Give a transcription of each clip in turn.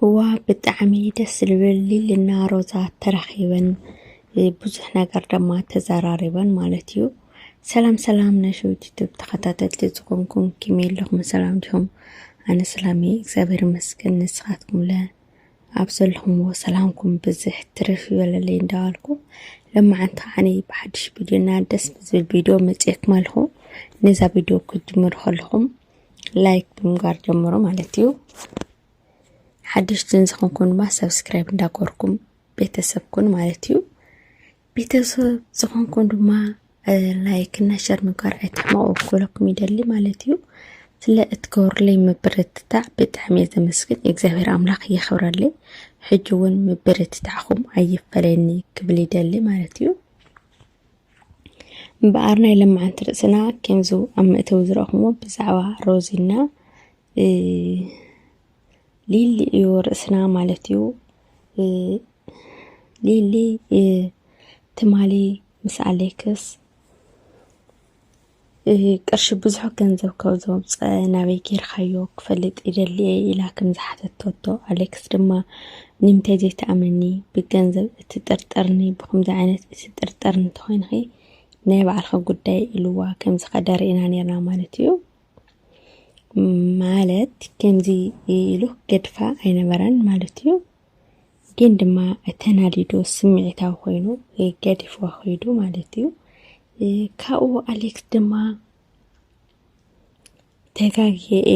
وبالطعمي دس البلي لنا روزات ترخيبا ብዙሕ ነገር ድማ ተዘራሪበን ማለት እዩ። ሰላም ሰላም ነሽው ዩቲዩብ ተኸታተልቲ ዝኾንኩም ከመይ ኣለኹም? ሰላም ዲኹም? ኣነ ሰላም እየ እግዚአብሔር ይመስገን። ንስኻትኩም ለ ኣብ ዘለኹምዎ ሰላምኩም ብዝሕ ትርፍ ይበለለይ እንዳበልኩ ለማዓንቲ ከዓኒ ብሓድሽ ቪድዮና ደስ ብዝብል ቪድዮ መፅአክም ኣለኹ። ነዛ ቪድዮ ክጅምሩ ከለኹም ላይክ ብምግባር ጀምሮ ማለት እዩ። ሓድሽትን ዝኾንኩም ድማ ሰብስክራይብ እንዳገበርኩም ቤተሰብ ኩን ማለት እዩ። ቤተሰብ ዝኾንኩም ድማ ላይክ እና ሸር ምግባር ኣይትሕመቑ ክብለኩም ይደሊ ማለት እዩ። ስለ እትገብሩለይ ምብርትታዕ ብጣዕሚ እየ ዘመስግን። እግዚአብሔር ኣምላኽ የኽብረለይ። ሕጂ እውን ምብርትታዕኹም ኣይፈለየኒ ክብል ይደሊ ማለት እዩ። እምበኣር ናይ ለማዓንቲ ርእስና ከምዚ ኣብ መእተዊ ዝረአኹምዎ ብዛዕባ ሮዚና ሊሊ እዩ ርእስና ማለት እዩ። ሊሊ ትማሊ ምስ ኣሌክስ ቅርሺ ብዙሕ ገንዘብ ካብ ዘውፅአ ናበይ ጌርካዮ ክፈልጥ ይደሊ ኢላ ከም ዝሓተተቶ ኣሌክስ ድማ ንምንታይ ዘይተኣምኒ ብገንዘብ እትጥርጠርኒ ብከምዚ ዓይነት እትጥርጠርኒ እንተኮይንኺ ናይ ባዕልኻ ጉዳይ ኢልዋ ከምዚ ከዳሪእና ነርና ማለት እዩ። ማለት ከምዚ ኢሉ ገድፋ ኣይነበረን ማለት እዩ። ግን ድማ ተናዲዶ ስምዒታዊ ኮይኑ ገዲፍዋ ኸይዱ ማለት እዩ። ካብኡ ኣሌክስ ድማ ተጋጊአ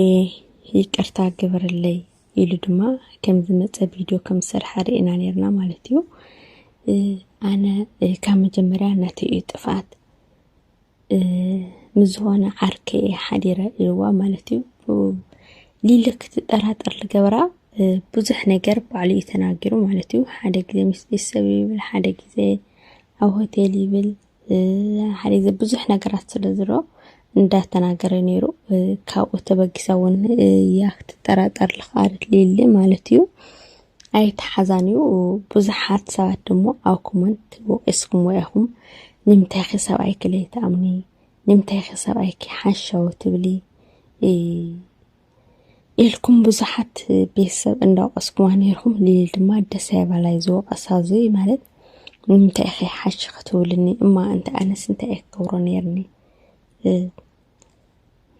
ይቅርታ ግበረለይ ኢሉ ድማ ከም ዝመፀ ቪድዮ ከም ዝሰርሐ ርኢና ነርና ማለት እዩ። ኣነ ካብ መጀመርያ ናተይ ጥፋት ምዝኾነ ዓርከ ሓዲረ ኢልዋ ማለት እዩ። ሊሊ ክትጠራጠር ዝገበራ ብዙሕ ነገር ባዕሉ እዩ ተናጊሩ ማለት እዩ። ሓደ ግዜ ምስ ቤተሰብ ይብል፣ ሓደ ግዜ ኣብ ሆቴል ይብል፣ ሓደ ግዜ ብዙሕ ነገራት ስለ ዝሮ እንዳተናገረ ነይሩ። ካብኡ ተበጊሳ እውን እያ ክትጠራጠር ዝኸኣለት ሊሊ ማለት እዩ። ኣይተሓዛን እዩ። ብዙሓት ሰባት ደሞ ኣብ ኮመንት ወቂስኩም ኢኹም ንምንታይ ኸ ሰብኣይ ከለይተኣምኒ፣ ንምንታይ ኸ ሰብኣይ ሓሻው ትብሊ ኢልኩም ብዙሓት ቤተሰብ እንዳወቀስኩማ ነይርኩም። ሊሊ ድማ ደስ ኣይበላይ ዝወቀሳዙ ማለት ንምንታይ ኸ ሓሽ ክትብልኒ እማ እንታይ ኣነስ እንታይ ክገብሮ ነርኒ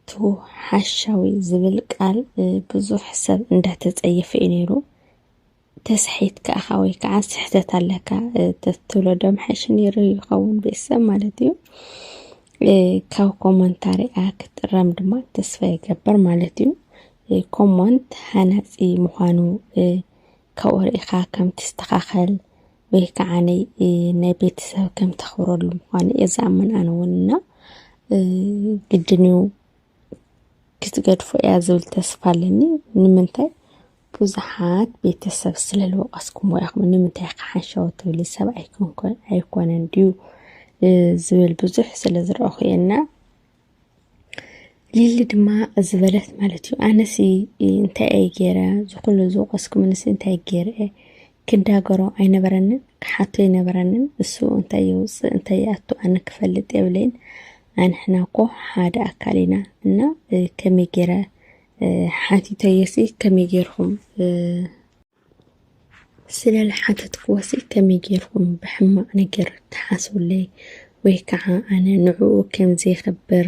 ቱ ሓሻዊ ዝብል ቃል ብዙሕ ሰብ እንዳተፀየፈ እዩ ነይሩ። ተስሒት ከኣኻ ወይ ከዓ ስሕተት ኣለካ ተትብሎ ዶ ምሓሽ ነይሩ ይኸውን ቤተሰብ ማለት እዩ። ካብ ኮመንታሪኣ ክትጥረም ድማ ተስፋ ይገበር ማለት እዩ። ኮመንት ሃናፂ ምዃኑ ካብኡ ርኢኻ ከም ትስተኻኸል ወይ ከዓ ናይ ቤተሰብ ከም ተኽብረሉ ምዃኑ እየ ዝኣምን ኣነ እውን እና ግድን እዩ ክትገድፎ እያ ዝብል ተስፋ ኣለኒ። ንምንታይ ብዙሓት ቤተሰብ ስለ ዝወቀስኩም ኢኹም ንምንታይ ሓሻው ትብሊ ሰብ ኣይኮነን ድዩ ዝብል ብዙሕ ስለ ዝረአኹ እየና ሊሊ ድማ ዝበለት ማለት እዩ። ኣነሲ እንታይ ኣይ ገይረ ዝኩሉ ዝወቀስኩም ንስ እንታይ ገይረ ክዳገሮ ኣይነበረንን ክሓቶ ኣይነበረንን እሱ እንታይ የውፅእ እንታይ ኣቱ ኣነ ክፈልጥ የብለይን ኣንሕና ኮ ሓደ ኣካል ኢና እና ከመይ ገይረ ሓቲተየሲ ከመይ ገይርኩም ስለዝሓተትክዎሲ ከመይ ገይርኩም ብሕማቅ ነገር ተሓስቡለይ ወይ ከዓ ኣነ ንዕኡ ከም ዘይኽበር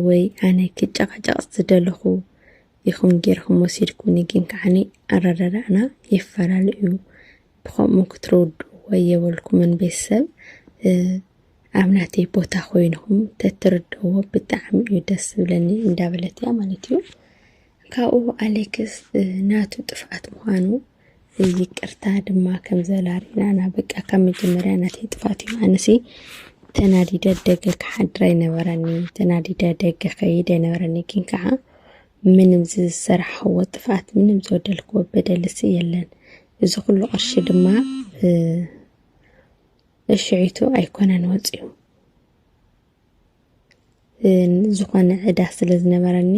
ወይ ኣነ ክጨቃጨቅ ዝደለኹ ኢኹም ጌርኩም ወሲድኩም ግን ከዓኒ ኣረዳዳእና ይፈላለዩ ብኸምኡ ክትረድኡ የበልኩምን ቤተሰብ ኣብ ናተይ ቦታ ኮይንኩም ተትርድእዎ ብጣዕሚ እዩ ደስ ዝብለኒ እንዳበለት እያ ማለት እዩ። ካብኡ ኣሌክስ ናቱ ጥፍኣት ምዃኑ ይቅርታ ድማ ከም ዘላሪና ና በቃ ካብ መጀመርያ ናተይ ጥፋት እዩ። ኣነሲ ተናዲደ ደገ ክሓድር ኣይነበረኒ ተናዲደ ደገ ከይድ ኣይነበረኒ ግን ከዓ ምንም ዝሰራሕዎ ጥፋት ምንም ዝወደልክዎ በደልሲ የለን። እዚ ኩሉ ቅርሺ ድማ እሽዒቱ ኣይኮነን ወፂኡ ዝኾነ ዕዳ ስለ ዝነበረኒ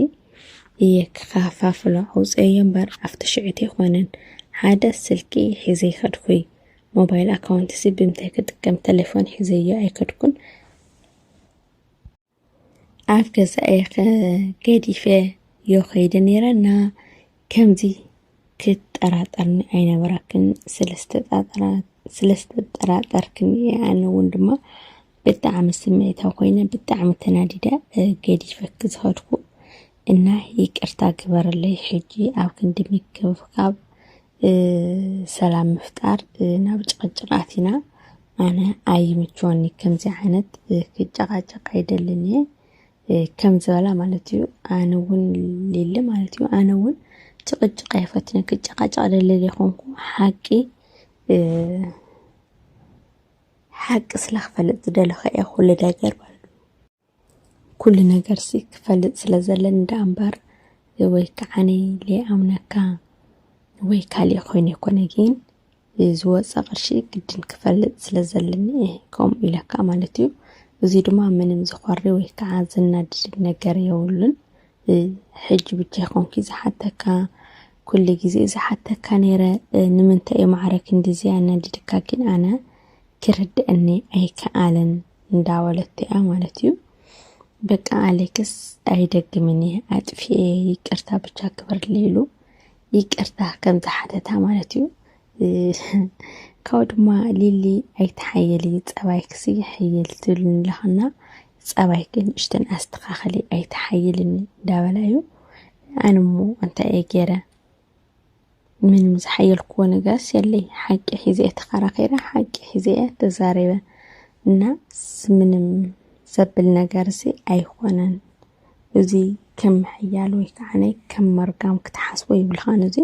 እየ ክኸፋፍሎ ኣውፅአዮ እምበር ኣብቲ ሽዒት ኣይኮነን። ሓደ ስልኪ ሒዘ ይኸድኩይ ሞባይል ኣካውንት ሲ ብምንታይ ክጥቀም ቴሌፎን ሒዘዮ ኣይከድኩን ኣብ ገዛኤ ገዲፈ ዮ ኸይደ ነይረና ከምዚ ክትጠራጠርኒ ኣይነበራክን ሰለስተ ጠራጠርክን ኣነ እውን ድማ ብጣዕሚ ስምዒታዊ ኮይነ ብጣዕሚ ተናዲደ ገዲፈክ ዝኸድኩ እና ይቅርታ ግበረለይ ሕጂ ኣብ ክንዲ ምክብካብ ሰላም ምፍጣር ናብ ጭቅጭቃት ኢና ኣነ ኣይምችወኒ ከምዚ ዓይነት ክጨቃጨቅ ኣይደልን እየ ከም ዝበላ ማለት እዩ ኣነ እውን ሌለ ማለት እዩ ኣነ እውን ጭቅጭቅ ኣይፈትነ ክጨቃጨቅ ደለለ ይኾንኩ ሓቂ ስለክፈልጥ ዝደለኸ እየ ኩሉ ነገር ክፈልጥ ስለዘለኒ እንዳእምበር ወይ ከዓኒ ለይኣምነካ ወይ ካልእ ኮይኑ ይኮነ ግን ዝወፀ ቅርሺ ግድን ክፈልጥ ስለዘለኒ ከምኡ ኢለካ ማለት እዩ እዚ ድማ ምንም ዝኮሪ ወይ ከዓ ዝናድድ ነገር የብሉን ሕጂ ብቻ ይኮንኪ ዝሓተካ ኩሉ ግዜ ዝሓተካ ነይረ ንምንታይ ማዕረክ እንደዚ ኣናዲድካ ግን ኣነ ክርድአኒ ኣይከኣለን እንዳወለት እያ ማለት እዩ በቃ ኣሌክስ ኣይደግምኒ ኣጥፊኤ ይቅርታ ብቻ ክብርለይ ኢሉ ይቅርታ ከም ዝሓተታ ማለት እዩ ካው ድማ ሊሊ ኣይተሓየሊ ፀባይ ክሲ ይሕየል ትብልን ለኸና ፀባይ ግን እሽተን ኣስተኻኸሊ ኣይተሓየልን እንዳበላዩ ኣነሞ እንታይ ገይረ ምንም ዝሓየልክዎ ነገርስ የለይ ሓቂ ሒዘ ተኸራኺረ ሓቂ ሒዘ ተዛሪበ እና ምንም ዘብል ነገርሲ ኣይኾነን እዚ ከም ሕያል ወይ ከዓ ከም መርጋም ክትሓስቦ ይብልኻን እዚ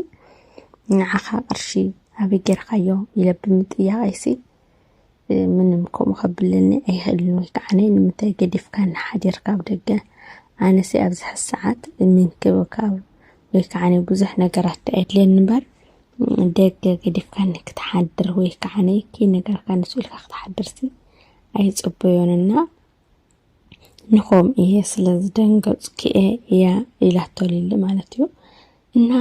ንዓኻ ቅርሺ ኣበይ ጌርካዮ ኢለ ብምጥያቐይሲ ምንም ከምኡ ከብለኒ ኣይኽእልን ወይ ከዓ ንምንታይ ገዲፍካ ንሓዲርካ ብደገ ኣነሲ ኣብዚ ሰዓት ምንክብካብ ወይ ከዓ ብዙሕ ነገራት ኣይድልየኒ እምበር ደገ ገዲፍካ ክትሓድር ወይ ከዓ ኪ ነገርካ ንስኢልካ ክትሓድርሲ ኣይፅበዮንና ንኾም እየ ስለዝደንገፅኩ እያ ኢላቶሊሊ ማለት እዩ እና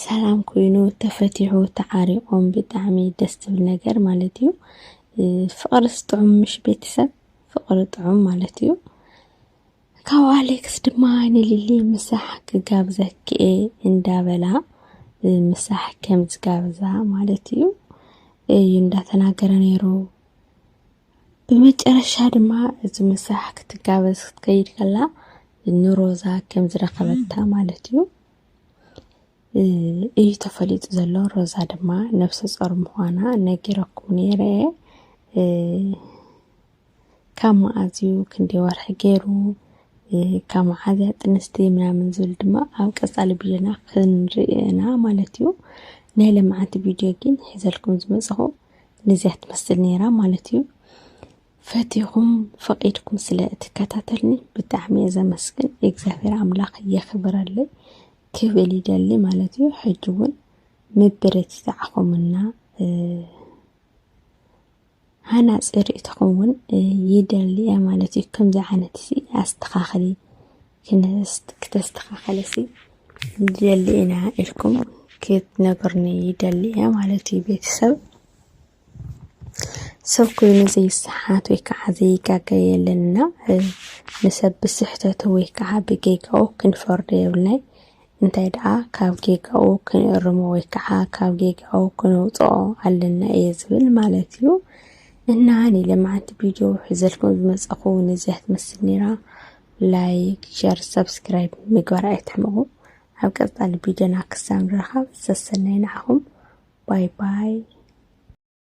ሰላም ኮይኑ ተፈቲሑ ተዓሪቆም ብጣዕሚ ደስ ዝብል ነገር ማለት እዩ ፍቅሪ ስጥዑም ምሽ ቤተሰብ ፍቅሪ ጥዑም ማለት እዩ ካብ ኣሌክስ ድማ ንሊሊ ምሳሕ ክጋብዘኪ እንዳበላ ምሳሕ ከም ዝጋብዛ ማለት እዩ እንዳተናገረ ነይሩ በመጨረሻ ድማ እዚ ምሳሕ ክትጋበዝ ክትከይድ ከላ ንሮዛ ከም ዝረኸበታ ማለት እዩ እዩ ተፈሊጡ ዘሎ ሮዛ ድማ ነፍሰ ጾር ምዃና ነጊረኩም ነይረ ካብ መዓዝዩ ክንደይ ወርሒ ገይሩ ካብ መዓዝያ ጥንስቲ ምናምን ዝብል ድማ ኣብ ቀጻሊ ቢድዮና ክንሪአና ማለት እዩ ናይ ለምዓንቲ ቪድዮ ግን ሒዘልኩም ዝመጽኹ ነዚያ ትመስል ነይራ ማለት እዩ ፈቲኹም ፈቂድኩም ስለ እትከታተልኒ ብጣዕሚ እየ ዘመስግን እግዚአብሔር ኣምላኽ የኽብረለይ ክብል ይደሊ ማለት እዩ ሕጂ እውን ምብረት ተዓኹምና ሃናፂ ርእትኹም እውን ይደሊ ማለት እዩ ከምዚ ዓይነት ኣስተኻኸሊ ክተስተኻኸለሲ ይደሊ ኢና ኢልኩም ክትነግሩኒ ይደሊ ማለት እዩ ቤተሰብ ሰብ ኮይኑ ዘይስሓት ወይ ከዓ ዘይጋገይ የለንና ንሰብ ብስሕተቱ ወይ ከዓ ብጌጋኡ ክንፈርዶ የብልናይ እንታይ ደኣ ካብ ጌጋኡ ክንእርሞ ወይ ከዓ ካብ ጌጋኡ ክንውፅኦ ኣለና እየ ዝብል ማለት እዩ እና ለምዓንቲ ቪድዮ ሒዘልኩም ዝመፀኹ ነዚያ ትመስል ነይራ ላይክ ሸር ሰብስክራይብ ምግባር ኣይትሕምቑ ኣብ ቀጻሊ ቪድዮና ክሳብ ንረኸብ ሰሰናይ ንዓኹም ባይ ባይ